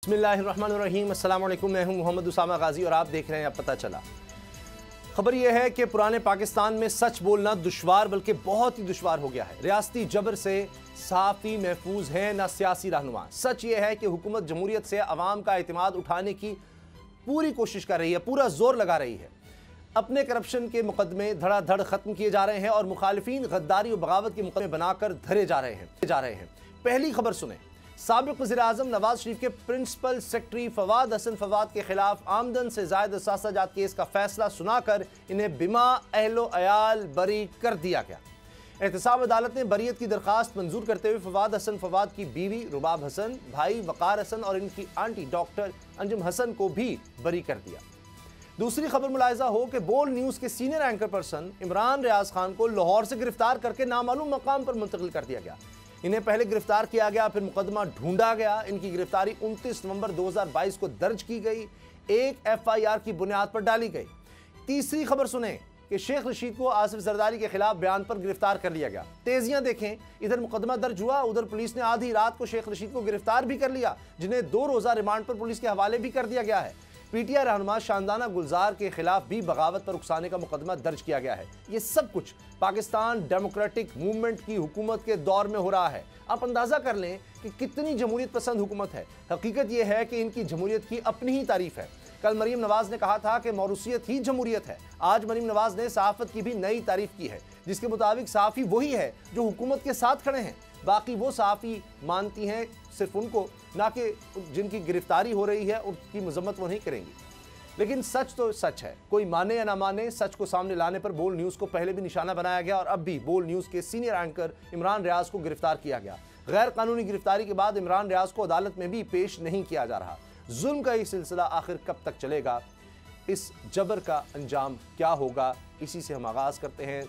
बिस्मिल्लाहिर्रहमानिर्रहीम। अस्सलाम वालेकुम। मैं हूं मोहम्मद उसामा गाजी और आप देख रहे हैं अब पता चला। खबर यह है कि पुराने पाकिस्तान में सच बोलना दुश्वार बल्कि बहुत ही दुश्वार हो गया है। रियासती जबर से साफ़ी महफूज हैं ना सियासी रहनुमा। सच यह है कि हुकूमत जमहूरियत से अवाम का एतमाद उठाने की पूरी कोशिश कर रही है, पूरा जोर लगा रही है। अपने करप्शन के मुकदमे धड़ाधड़ खत्म किए जा रहे हैं और मुखालिफिन गद्दारी और बगावत के मुकदमे बनाकर धरे जा रहे हैं। पहली खबर सुने। साबिक वज़ीर-ए-आज़म नवाज शरीफ के प्रिंसिपल सेक्रेटरी फवाद हसन फवाद के खिलाफ आमदन से ज़ायद असासाजात केस का फैसला सुनाकर इन्हें बिमा अहलो अयाल बरी कर दिया गया। एहतसाब अदालत ने बरीयत की दरख्वास्त मंजूर करते हुए फवाद हसन फवाद की बीवी रुबाब हसन, भाई वकार हसन और इनकी आंटी डॉक्टर अंजुम हसन को भी बरी कर दिया। दूसरी खबर मुलाहिजा हो कि बोल न्यूज़ के senior anchor person Imran Riaz Khan को लाहौर से गिरफ्तार करके नामालूम मकाम पर मुंतकिल कर दिया गया। इन्हें पहले गिरफ्तार किया गया, फिर मुकदमा ढूंढा गया। इनकी गिरफ्तारी 29 नवंबर 2022 को दर्ज की गई, एक FIR की बुनियाद पर डाली गई। तीसरी खबर सुने कि शेख रशीद को आसिफ जरदारी के खिलाफ बयान पर गिरफ्तार कर लिया गया। तेजियां देखें, इधर मुकदमा दर्ज हुआ, उधर पुलिस ने आधी रात को शेख रशीद को गिरफ्तार भी कर लिया, जिन्हें 2 रोज़ा रिमांड पर पुलिस के हवाले भी कर दिया गया है। PTI रहनुमा शानदाना गुलजार के खिलाफ भी बगावत पर उकसाने का मुकदमा दर्ज किया गया है। ये सब कुछ पाकिस्तान डेमोक्रेटिक मूवमेंट की हुकूमत के दौर में हो रहा है। आप अंदाजा कर लें कि कितनी जमहूरियत पसंद हुकूमत है। हकीकत यह है कि इनकी जमहूरियत की अपनी ही तारीफ है। कल मरीम नवाज ने कहा था कि मौरूसियत ही जमहूरियत है। आज मरीम नवाज ने सहाफत की भी नई तारीफ की है, जिसके मुताबिक सहाफ़ी वही है जो हुकूमत के साथ खड़े हैं। बाकी वो सहाफ़ी मानती हैं सिर्फ उनको, ना कि जिनकी गिरफ्तारी हो रही है उसकी मजम्मत वो नहीं करेंगी। लेकिन सच तो सच है, कोई माने या ना माने, सच को सामने लाने पर बोल न्यूज़ को पहले भी निशाना बनाया गया और अब भी बोल न्यूज़ के सीनियर एंकर इमरान रियाज को गिरफ्तार किया गया। गैर कानूनी गिरफ्तारी के बाद इमरान रियाज को अदालत में भी पेश नहीं किया जा रहा। जुल्म का ये सिलसिला आखिर कब तक चलेगा? इस जबर का अंजाम क्या होगा? इसी से हम आगाज़ करते हैं।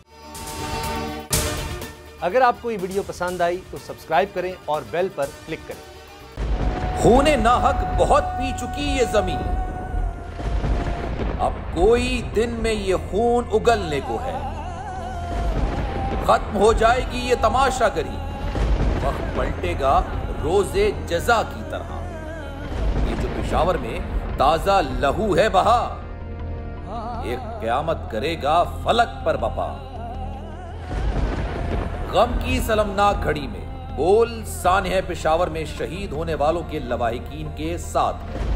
अगर आपको ये वीडियो पसंद आई तो सब्सक्राइब करें और बेल पर क्लिक करें। खूने नाहक बहुत पी चुकी ये जमीन, अब कोई दिन में ये खून उगलने को है। खत्म हो जाएगी ये तमाशागरी, वक्त पलटेगा रोजे जजा की तरह। ये जो पेशावर में ताजा लहू है बहा, एक क़यामत करेगा फलक पर बपा। गम की सलमनाक घड़ी में बोल सानह पेशावर में शहीद होने वालों के लवाहिकीन के साथ है।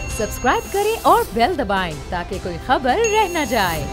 सब्सक्राइब करें और बेल दबाएं ताकि कोई खबर रह न जाए।